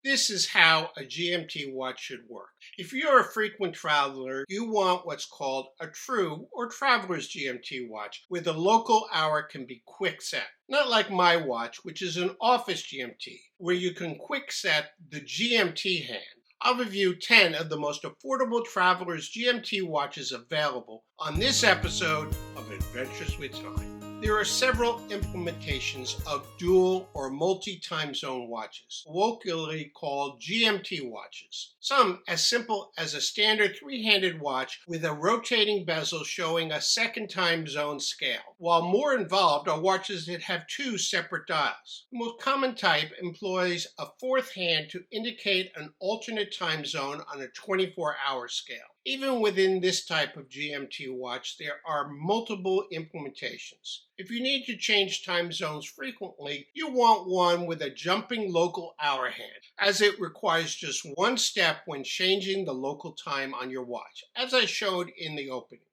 This is how a GMT watch should work. If you're a frequent traveler, you want what's called a true or traveler's GMT watch, where the local hour can be quick set. Not like my watch, which is an office GMT, where you can quick set the GMT hand. I'll review 10 of the most affordable traveler's GMT watches available on this episode of Adventures with Time. There are several implementations of dual or multi-time zone watches, colloquially called GMT watches. Some as simple as a standard three-handed watch with a rotating bezel showing a second time zone scale, while more involved are watches that have two separate dials. The most common type employs a fourth hand to indicate an alternate time zone on a 24-hour scale. Even within this type of GMT watch, there are multiple implementations. If you need to change time zones frequently, you want one with a jumping local hour hand, as it requires just one step when changing the local time on your watch, as I showed in the opening.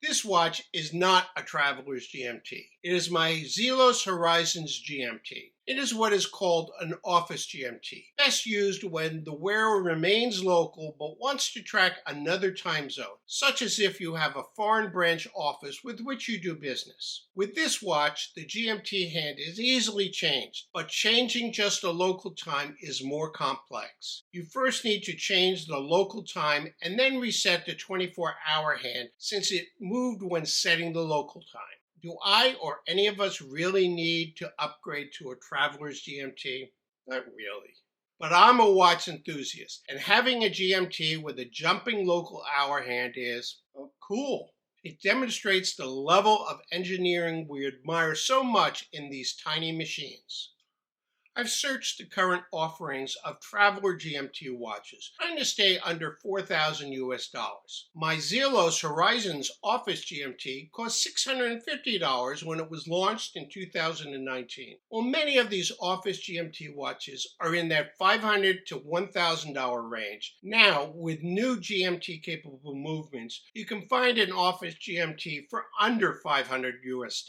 This watch is not a traveler's GMT. It is my Zelos Horizons GMT. It is what is called an office GMT, best used when the wearer remains local but wants to track another time zone, such as if you have a foreign branch office with which you do business. With this watch, the GMT hand is easily changed, but changing just a local time is more complex. You first need to change the local time and then reset the 24-hour hand since it moved when setting the local time. Do I or any of us really need to upgrade to a traveler's GMT? Not really. But I'm a watch enthusiast, and having a GMT with a jumping local hour hand is cool. It demonstrates the level of engineering we admire so much in these tiny machines. I've searched the current offerings of traveler GMT watches, trying to stay under $4,000 US. My Zelos Horizons Office GMT cost $650 when it was launched in 2019. While many of these Office GMT watches are in that $500 to $1,000 range, now with new GMT-capable movements, you can find an Office GMT for under $500 US.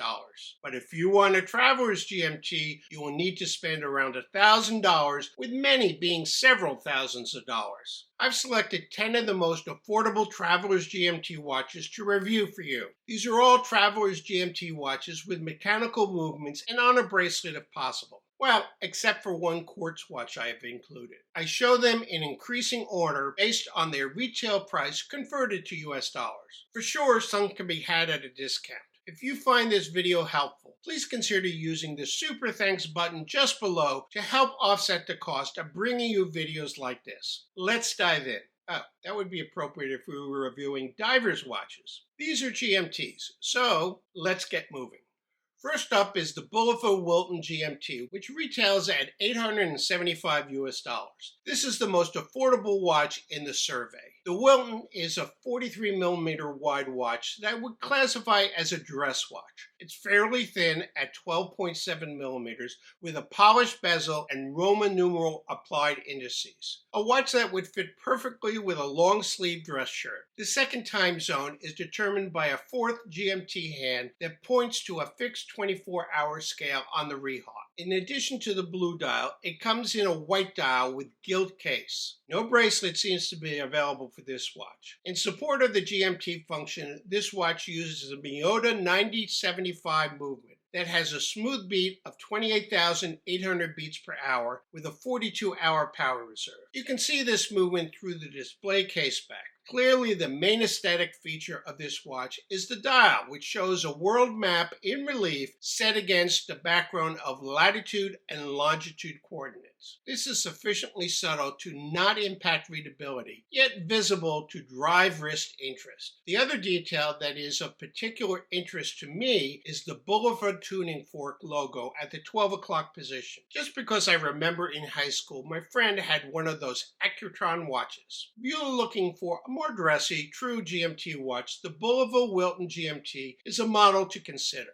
But if you want a traveler's GMT, you will need to spend around $1,000, with many being several thousands of dollars. I've selected 10 of the most affordable traveler's GMT watches to review for you. These are all traveler's GMT watches with mechanical movements and on a bracelet if possible. Well, except for one quartz watch I have included. I show them in increasing order based on their retail price converted to US dollars. For sure, some can be had at a discount. If you find this video helpful, please consider using the Super Thanks button just below to help offset the cost of bringing you videos like this. Let's dive in. Oh, that would be appropriate if we were reviewing divers' watches. These are GMTs, so let's get moving. First up is the Bulova Wilton GMT, which retails at $875 US. This is the most affordable watch in the survey. The Wilton is a 43mm wide watch that I would classify as a dress watch. It's fairly thin at 12.7mm with a polished bezel and Roman numeral applied indices. A watch that would fit perfectly with a long sleeve dress shirt. The second time zone is determined by a fourth GMT hand that points to a fixed 24-hour scale on the rehawk. In addition to the blue dial, it comes in a white dial with gilt case. No bracelet seems to be available for this watch. In support of the GMT function, this watch uses a Mido 9075 movement that has a smooth beat of 28,800 beats per hour with a 42-hour power reserve. You can see this movement through the display case back. Clearly, the main aesthetic feature of this watch is the dial, which shows a world map in relief set against the background of latitude and longitude coordinates. This is sufficiently subtle to not impact readability, yet visible to drive wrist interest. The other detail that is of particular interest to me is the Bulova tuning fork logo at the 12 o'clock position. Just because I remember in high school, my friend had one of those Accutron watches. If you're looking for a more dressy, true GMT watch, the Bulova Wilton GMT is a model to consider.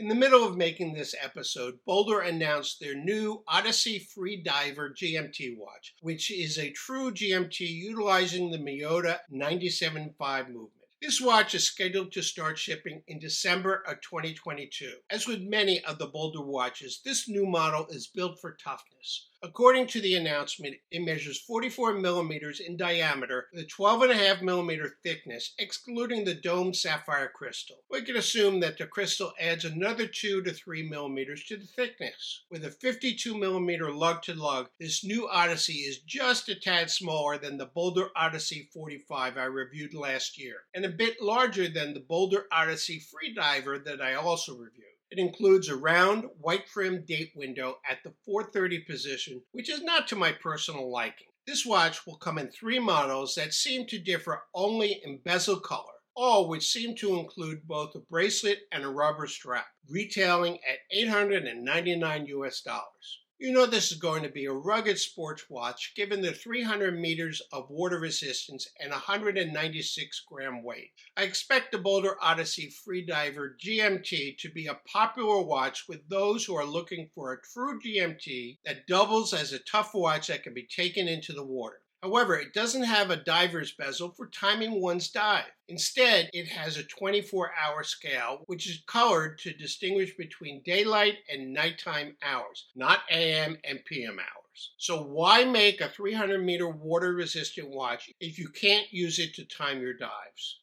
In the middle of making this episode, Boldr announced their new Odyssey Freediver GMT watch, which is a true GMT utilizing the Mido 9075 movement. This watch is scheduled to start shipping in December of 2022. As with many of the Boldr watches, this new model is built for toughness. According to the announcement, it measures 44 millimeters in diameter with a 12.5 millimeter thickness, excluding the domed sapphire crystal. We can assume that the crystal adds another 2 to 3 millimeters to the thickness. With a 52 millimeter lug-to-lug, this new Odyssey is just a tad smaller than the Boldr Odyssey 45 I reviewed last year, and a bit larger than the Boldr Odyssey Freediver that I also reviewed. It includes a round, white-trimmed date window at the 4:30 position, which is not to my personal liking. This watch will come in 3 models that seem to differ only in bezel color, all which seem to include both a bracelet and a rubber strap, retailing at $899. You know this is going to be a rugged sports watch given the 300 meters of water resistance and 196 gram weight. I expect the Boldr Odyssey Freediver GMT to be a popular watch with those who are looking for a true GMT that doubles as a tough watch that can be taken into the water. However, it doesn't have a diver's bezel for timing one's dive. Instead, it has a 24-hour scale, which is colored to distinguish between daylight and nighttime hours, not AM and PM hours. So why make a 300-meter water-resistant watch if you can't use it to time your dives?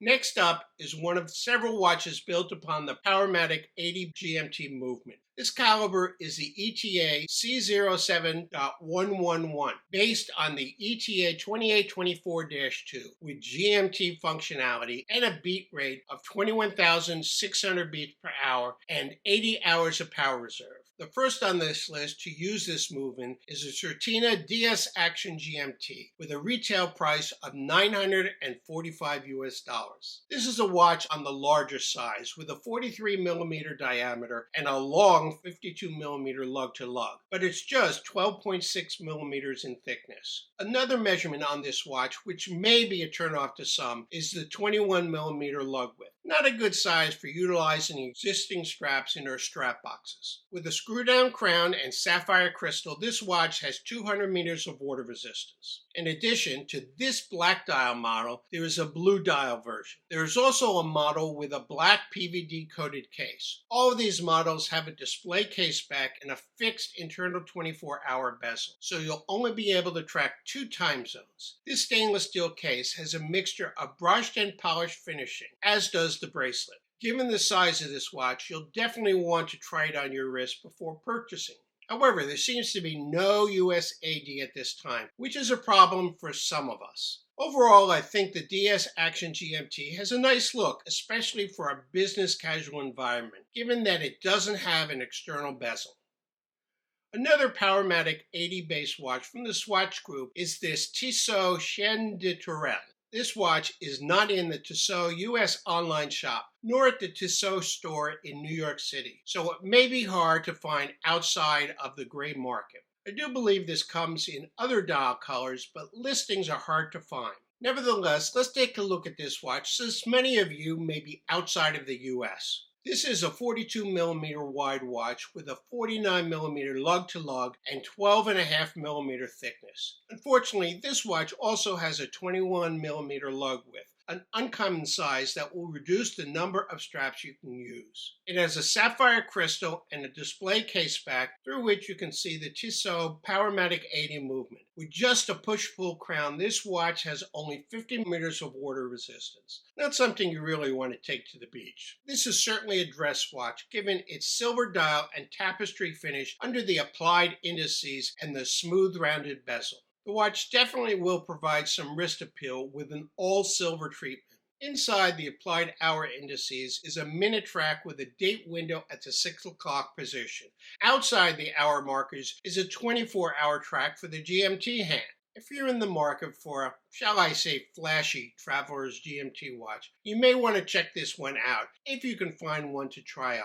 Next up is one of several watches built upon the Powermatic 80 GMT movement. This caliber is the ETA C07.111, based on the ETA 2824-2 with GMT functionality and a beat rate of 21,600 beats per hour and 80 hours of power reserve. The first on this list to use this movement is the Certina DS Action GMT with a retail price of $945. This is a watch on the larger size with a 43 millimeter diameter and a long 52 millimeter lug-to-lug, but it's just 12.6 millimeters in thickness. Another measurement on this watch, which may be a turnoff to some, is the 21 millimeter lug width. Not a good size for utilizing existing straps in our strap boxes. With a screw-down crown and sapphire crystal, this watch has 200 meters of water resistance. In addition to this black dial model, there is a blue dial version. There is also a model with a black PVD-coated case. All of these models have a display case back and a fixed internal 24-hour bezel, so you'll only be able to track 2 time zones. This stainless steel case has a mixture of brushed and polished finishing, as does the bracelet. Given the size of this watch, you'll definitely want to try it on your wrist before purchasing. However, there seems to be no USAD at this time, which is a problem for some of us. Overall, I think the DS Action GMT has a nice look, especially for a business casual environment, given that it doesn't have an external bezel. Another Powermatic 80 base watch from the Swatch Group is this Tissot Chein Des Tourelles. This watch is not in the Tissot US online shop, nor at the Tissot store in New York City, so it may be hard to find outside of the gray market. I do believe this comes in other dial colors, but listings are hard to find. Nevertheless, let's take a look at this watch, since many of you may be outside of the US. This is a 42 millimeter wide watch with a 49 millimeter lug-to-lug and 12.5 millimeter thickness. Unfortunately, this watch also has a 21 millimeter lug width, an uncommon size that will reduce the number of straps you can use. It has a sapphire crystal and a display case back through which you can see the Tissot Powermatic 80 movement. With just a push-pull crown, this watch has only 50 meters of water resistance. Not something you really want to take to the beach. This is certainly a dress watch, given its silver dial and tapestry finish under the applied indices and the smooth rounded bezel. The watch definitely will provide some wrist appeal with an all-silver treatment. Inside the applied hour indices is a minute track with a date window at the 6 o'clock position. Outside the hour markers is a 24-hour track for the GMT hand. If you're in the market for a, shall I say, flashy traveler's GMT watch, you may want to check this one out if you can find one to try on.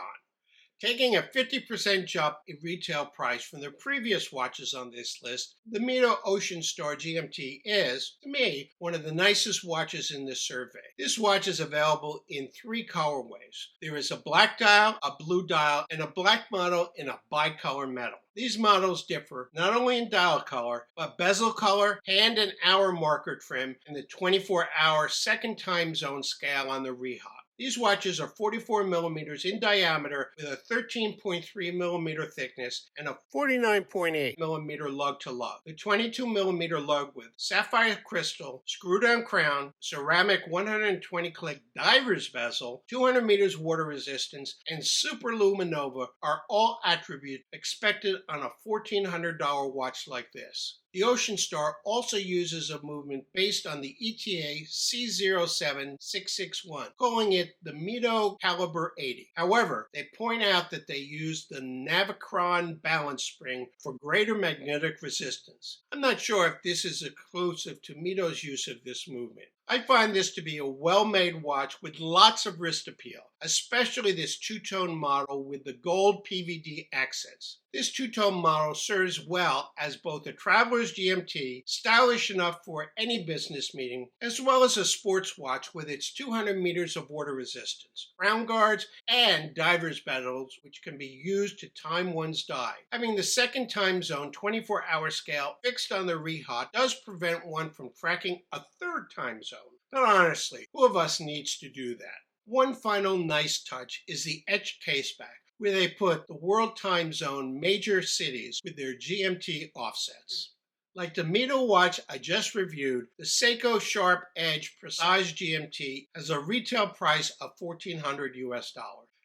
Taking a 50% jump in retail price from the previous watches on this list, the Mido Ocean Star GMT is, to me, one of the nicest watches in this survey. This watch is available in 3 colorways. There is a black dial, a blue dial, and a black model in a bicolor metal. These models differ not only in dial color, but bezel color, hand and hour marker trim, and the 24-hour second time zone scale on the rehop. These watches are 44 millimeters in diameter with a 13.3 millimeter thickness and a 49.8 millimeter lug to lug. The 22 millimeter lug with sapphire crystal, screw down crown, ceramic 120 click diver's bezel, 200 meters water resistance, and super luminova are all attributes expected on a $1,400 watch like this. The Ocean Star also uses a movement based on the ETA C07661, calling it the Mido Caliber 80. However, they point out that they use the Navicron balance spring for greater magnetic resistance. I'm not sure if this is exclusive to Mido's use of this movement. I find this to be a well-made watch with lots of wrist appeal, especially this two-tone model with the gold PVD accents. This two-tone model serves well as both a traveler's GMT, stylish enough for any business meeting, as well as a sports watch with its 200 meters of water resistance, crown guards, and diver's bezels, which can be used to time one's dive. Having the second time zone 24-hour scale fixed on the rehaut does prevent one from tracking a third time zone. But honestly, who of us needs to do that? One final nice touch is the etched caseback, where they put the world time zone major cities with their GMT offsets. Like the Mido watch I just reviewed, the Seiko Sharp Edge Presage GMT has a retail price of $1,400 US.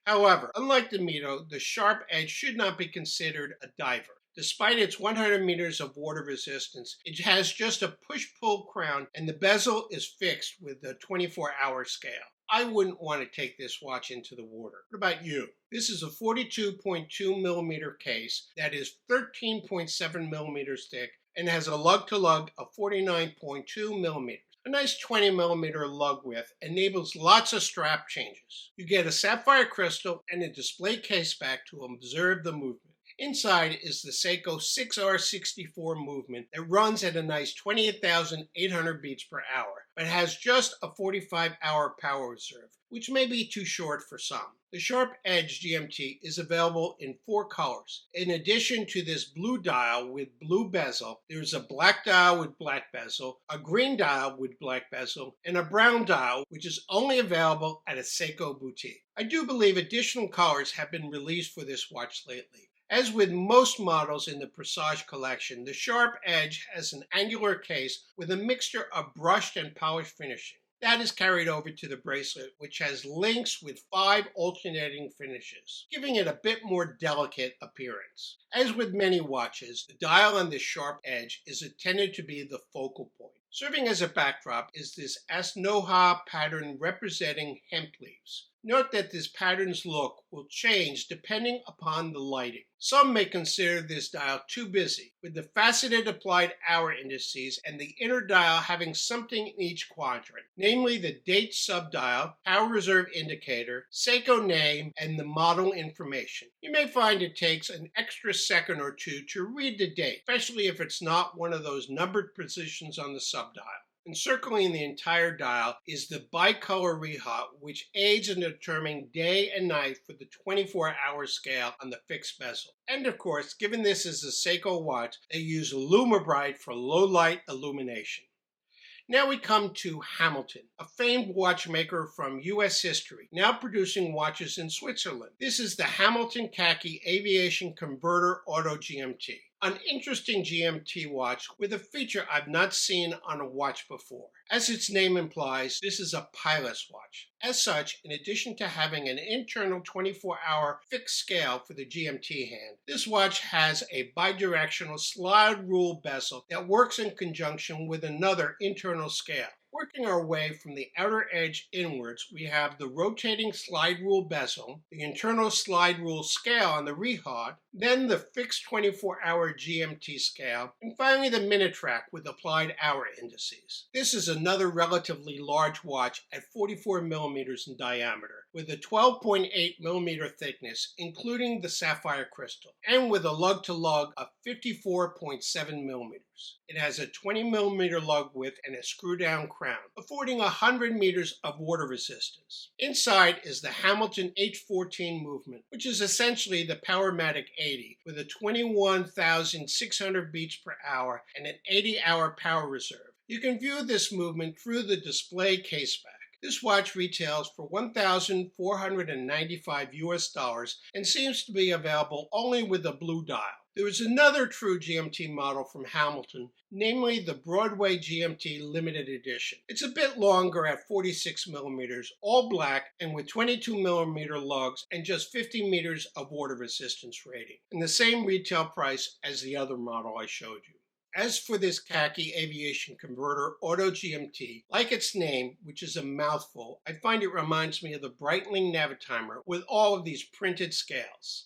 However, unlike the Mido, the Sharp Edge should not be considered a diver. Despite its 100 meters of water resistance, it has just a push-pull crown and the bezel is fixed with the 24-hour scale. I wouldn't want to take this watch into the water. What about you? This is a 42.2 millimeter case that is 13.7 millimeters thick and has a lug-to-lug of 49.2 millimeters. A nice 20 millimeter lug width enables lots of strap changes. You get a sapphire crystal and a display caseback to observe the movement. Inside is the Seiko 6R64 movement that runs at a nice 28,800 beats per hour, but has just a 45-hour power reserve, which may be too short for some. The Sharp Edge GMT is available in 4 colors. In addition to this blue dial with blue bezel, there's a black dial with black bezel, a green dial with black bezel, and a brown dial, which is only available at a Seiko boutique. I do believe additional colors have been released for this watch lately. As with most models in the Presage collection, the Sharp Edge has an angular case with a mixture of brushed and polished finishing. That is carried over to the bracelet, which has links with 5 alternating finishes, giving it a bit more delicate appearance. As with many watches, the dial on the Sharp Edge is intended to be the focal point. Serving as a backdrop is this Asnoha pattern representing hemp leaves. Note that this pattern's look will change depending upon the lighting. Some may consider this dial too busy, with the faceted applied hour indices and the inner dial having something in each quadrant, namely the date subdial, power reserve indicator, Seiko name, and the model information. You may find it takes an extra second or two to read the date, especially if it's not one of those numbered positions on the subdial. Encircling the entire dial is the bicolor rehaut, which aids in determining day and night for the 24-hour scale on the fixed bezel. And of course, given this is a Seiko watch, they use LumiBrite for low light illumination. Now we come to Hamilton, a famed watchmaker from U.S. history, now producing watches in Switzerland. This is the Hamilton Khaki Aviation Converter Auto GMT. An interesting GMT watch with a feature I've not seen on a watch before. As its name implies, this is a pilot's watch. As such, in addition to having an internal 24-hour fixed scale for the GMT hand, this watch has a bidirectional slide rule bezel that works in conjunction with another internal scale. Working our way from the outer edge inwards, we have the rotating slide rule bezel, the internal slide rule scale on the rehaut, then the fixed 24-hour GMT scale, and finally the minute track with applied hour indices. This is another relatively large watch at 44 millimeters in diameter, with a 12.8 millimeter thickness, including the sapphire crystal, and with a lug-to-lug of 54.7 millimeters. It has a 20 millimeter lug width and a screw-down crown, affording 100 meters of water resistance. Inside is the Hamilton H14 movement, which is essentially the Powermatic 80, with a 21,600 beats per hour and an 80-hour power reserve. You can view this movement through the display caseback. This watch retails for $1,495 US and seems to be available only with a blue dial. There is another TRUE GMT model from Hamilton, namely the Broadway GMT Limited Edition. It's a bit longer at 46 millimeters, all black, and with 22 millimeter lugs and just 50 meters of water resistance rating, and the same retail price as the other model I showed you. As for this Khaki Aviation Converter Auto GMT, like its name, which is a mouthful, I find it reminds me of the Breitling Navitimer with all of these printed scales.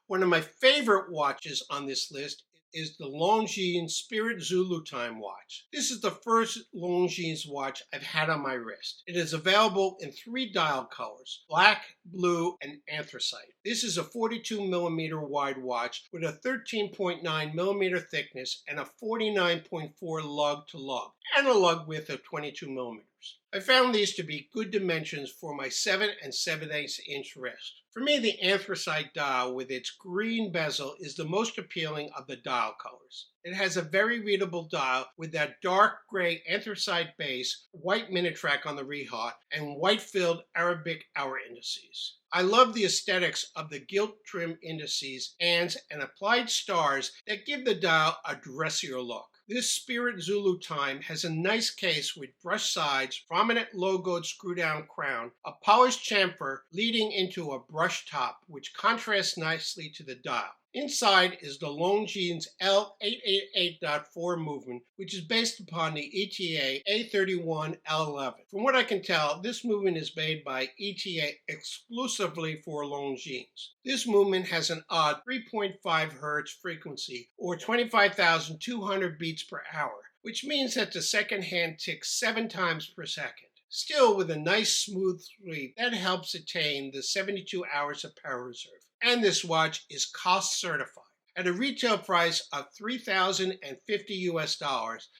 One of my favorite watches on this list is the Longines Spirit Zulu time watch. This is the first Longines watch I've had on my wrist. It is available in 3 dial colors, black, blue, and anthracite. This is a 42 millimeter wide watch with a 13.9 millimeter thickness and a 49.4 lug to lug, and a lug width of 22 millimeters. I found these to be good dimensions for my 7 7/8 inch wrist. For me, the anthracite dial with its green bezel is the most appealing of the dial colors. It has a very readable dial with that dark gray anthracite base, white Minitrack on the rehaut, and white-filled Arabic hour indices. I love the aesthetics of the gilt trim indices, hands, and applied stars that give the dial a dressier look. This Spirit Zulu time has a nice case with brushed sides, prominent logoed screw-down crown, a polished chamfer leading into a brushed top, which contrasts nicely to the dial. Inside is the Longines L888.4 movement, which is based upon the ETA A31 L11. From what I can tell, this movement is made by ETA exclusively for Longines. This movement has an odd 3.5 Hz frequency, or 25,200 beats per hour, which means that the second hand ticks 7 times per second. Still with a nice smooth sweep that helps attain the 72 hours of power reserve. And this watch is cost certified. At a retail price of $3,050 US,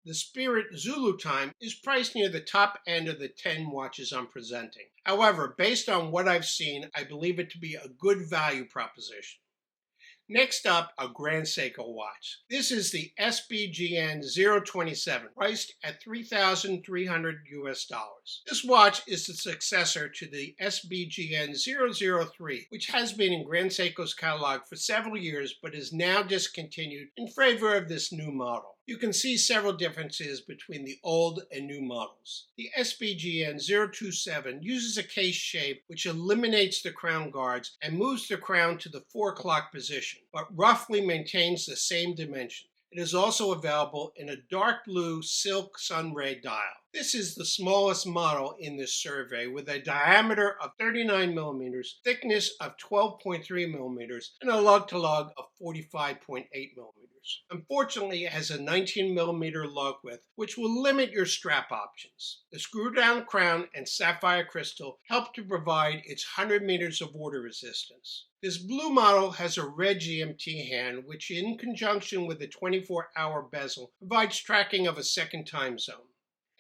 the Spirit Zulu time is priced near the top end of the 10 watches I'm presenting. However, based on what I've seen, I believe it to be a good value proposition. Next up, a Grand Seiko watch. This is the SBGN027, priced at $3,300 US. This watch is the successor to the SBGN003, which has been in Grand Seiko's catalog for several years, but is now discontinued in favor of this new model. You can see several differences between the old and new models. The SBGN027 uses a case shape which eliminates the crown guards and moves the crown to the 4 o'clock position, but roughly maintains the same dimension. It is also available in a dark blue silk sunray dial. This is the smallest model in this survey with a diameter of 39 millimeters, thickness of 12.3 millimeters, and a lug-to-lug of 45.8 millimeters. Unfortunately, it has a 19 millimeter lug width, which will limit your strap options. The screw-down crown and sapphire crystal help to provide its 100 meters of water resistance. This blue model has a red GMT hand, which in conjunction with the 24-hour bezel provides tracking of a second time zone.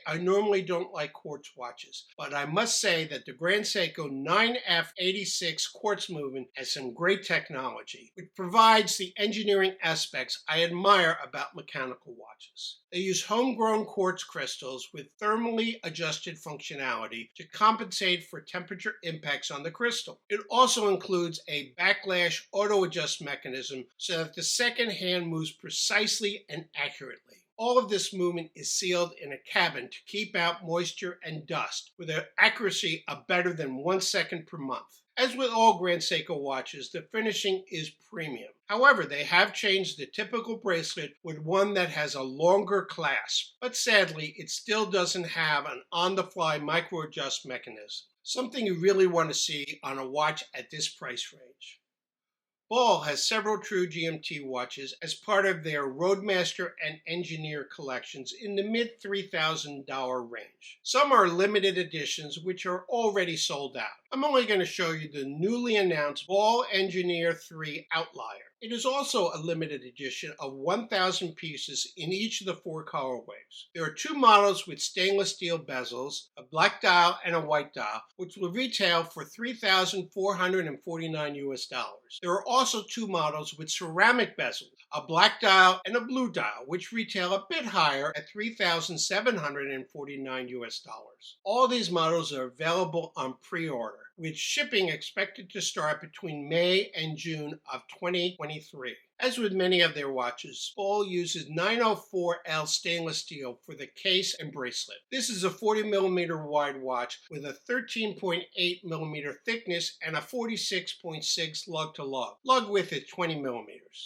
I normally don't like quartz watches, but I must say that the Grand Seiko 9F86 quartz movement has some great technology, which provides the engineering aspects I admire about mechanical watches. They use homegrown quartz crystals with thermally adjusted functionality to compensate for temperature impacts on the crystal. It also includes a backlash auto-adjust mechanism so that the second hand moves precisely and accurately. All of this movement is sealed in a cabin to keep out moisture and dust with an accuracy of better than 1 second per month. As with all Grand Seiko watches, the finishing is premium. However, they have changed the typical bracelet with one that has a longer clasp, but sadly, it still doesn't have an on-the-fly micro-adjust mechanism, something you really want to see on a watch at this price range. Ball has several TRUE GMT watches as part of their Roadmaster and Engineer collections in the mid $3,000 range. Some are limited editions which are already sold out. I'm only going to show you the newly announced Ball Engineer III Outlier. It is also a limited edition of 1,000 pieces in each of the 4 colorways. There are 2 models with stainless steel bezels, a black dial and a white dial, which will retail for $3,449 US. There are also 2 models with ceramic bezels, a black dial and a blue dial, which retail a bit higher at $3,749 US. All these models are available on pre-order, with shipping expected to start between May and June of 2023. As with many of their watches, Boldr uses 904L stainless steel for the case and bracelet. This is a 40mm wide watch with a 13.8mm thickness and a 46.6 lug to lug. Lug width is 20mm.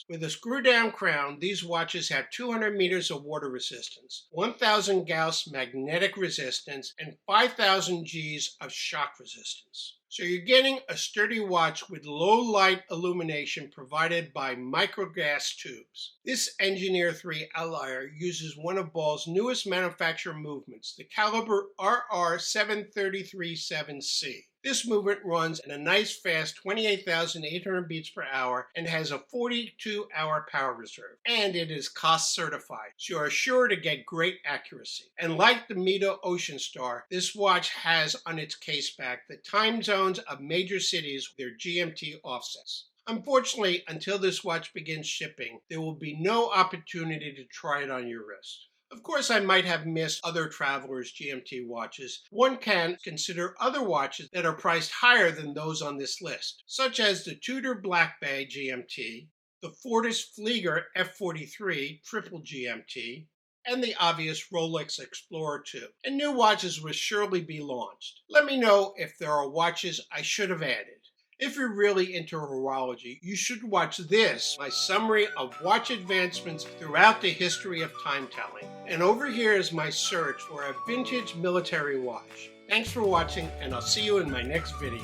With a screw-down crown, these watches have 200 meters of water resistance, 1,000 Gauss magnetic resistance, and 5,000 Gs of shock resistance. So you're getting a sturdy watch with low light illumination provided by microgas tubes. This Engineer III outlier uses one of Boldr's newest manufacturer movements, the caliber RR7337C. This movement runs at a nice fast 28,800 beats per hour and has a 42-hour power reserve. And it is cost certified, so you are sure to get great accuracy. And like the Mido Ocean Star, this watch has on its case back the time zones of major cities with their GMT offsets. Unfortunately, until this watch begins shipping, there will be no opportunity to try it on your wrist. Of course, I might have missed other travelers' GMT watches. One can consider other watches that are priced higher than those on this list, such as the Tudor Black Bay GMT, the Fortis Flieger F43 Triple GMT, and the obvious Rolex Explorer 2. And new watches will surely be launched. Let me know if there are watches I should have added. If you're really into horology, you should watch this, my summary of watch advancements throughout the history of time telling. And over here is my search for a vintage military watch. Thanks for watching, and I'll see you in my next video.